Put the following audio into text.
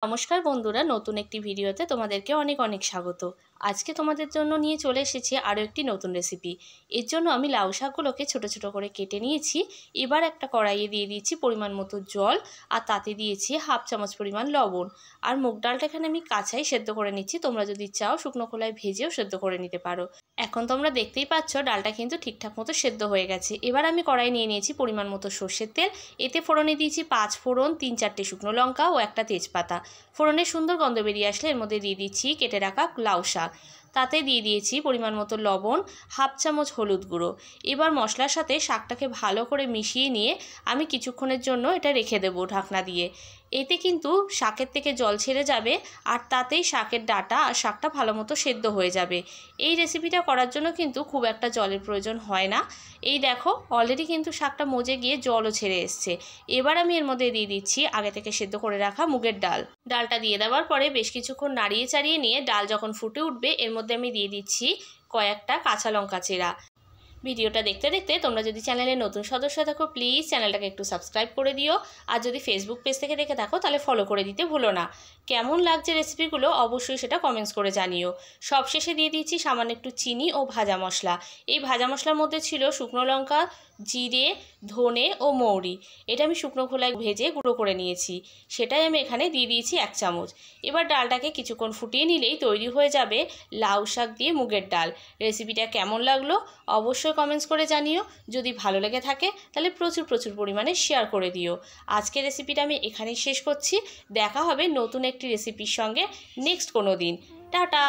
নমস্কার বন্ধুরা, নতুন একটি ভিডিওতে তোমাদেরকে অনেক অনেক স্বাগত। আজকে তোমাদের জন্য নিয়ে চলে এসেছি আরও একটি নতুন রেসিপি। এর জন্য আমি লাউ শাকগুলোকে ছোট ছোট করে কেটে নিয়েছি। এবার একটা কড়াইয়ে দিয়ে দিয়েছি পরিমাণ মতো জল, আর তাতে দিয়েছি হাফ চামচ পরিমাণ লবণ। আর মুগ ডালটা এখানে আমি কাঁচাই সেদ্ধ করে নিচ্ছি, তোমরা যদি চাও শুকনো খোলায় ভেজেও সেদ্ধ করে নিতে পারো। এখন তোমরা দেখতেই পাচ্ছ ডালটা কিন্তু ঠিকঠাক মতো সেদ্ধ হয়ে গেছে। এবার আমি কড়াই নিয়ে নিয়েছি পরিমাণ মতো সর্ষের তেল। এতে ফোড়নে দিয়েছি 5 ফোড়ন, 3-4টে শুকনো লঙ্কা ও একটা তেজপাতা। ফোড়নের সুন্দর গন্ধ বেরিয়ে আসলে এর মধ্যে দিয়ে দিচ্ছি কেটে রাখা লাউ শাক। তাতে দিয়ে দিয়েছি পরিমাণ মতো লবণ, হাফ চামচ হলুদ গুঁড়ো। এবার মশলার সাথে শাকটাকে ভালো করে মিশিয়ে নিয়ে আমি কিছুক্ষণের জন্য এটা রেখে দেবো ঢাকনা দিয়ে। এতে কিন্তু শাকের থেকে জল ছেড়ে যাবে, আর তাতেই শাকের ডাঁটা আর শাকটা ভালো মতো সেদ্ধ হয়ে যাবে। এই রেসিপিটা করার জন্য কিন্তু খুব একটা জলের প্রয়োজন হয় না। এই দেখো অলরেডি কিন্তু শাকটা মজে গিয়ে জলও ছেড়ে এসছে। এবার আমি এর মধ্যে দিয়ে দিচ্ছি আগে থেকে সেদ্ধ করে রাখা মুগের ডাল। ডালটা দিয়ে দেওয়ার পরে বেশ কিছুক্ষণ নাড়িয়ে চাড়িয়ে নিয়ে ডাল যখন ফুটে উঠবে এর মধ্যে আমি দিয়ে দিচ্ছি কয়েকটা কাঁচা লঙ্কা চেরা। ভিডিওটা দেখতে দেখতে তোমরা যদি চ্যানেলে নতুন সদস্য থাকো প্লিজ চ্যানেলটাকে একটু সাবস্ক্রাইব করে দিও। আর যদি ফেসবুক পেজ থেকে দেখে থাকো তাহলে ফলো করে দিতে ভুলো না। কেমন লাগছে রেসিপিগুলো অবশ্যই সেটা কমেন্টস করে জানিও। সবশেষে দিয়ে দিচ্ছি সামান্য একটু চিনি ও ভাজা মশলা। এই ভাজা মশলার মধ্যে ছিল শুকনো লঙ্কা, জিরে, ধনে ও মৌরি। এটা আমি শুকনো খোলায় ভেজে গুঁড়ো করে নিয়েছি, সেটাই আমি এখানে দিয়ে দিয়েছি 1 চামচ। এবার ডালটাকে কিছুক্ষণ ফুটিয়ে নিলেই তৈরি হয়ে যাবে লাউ শাক দিয়ে মুগের ডাল। রেসিপিটা কেমন লাগলো অবশ্যই কমেন্টস করে জানিও। যদি ভালো লেগে থাকে তাহলে প্রচুর পরিমাণে শেয়ার করে দিও। আজকের রেসিপিটা আমি এখানেই শেষ করছি। দেখা হবে নতুন একটি রেসিপির সঙ্গে নেক্সট কোনো দিন। টাটা।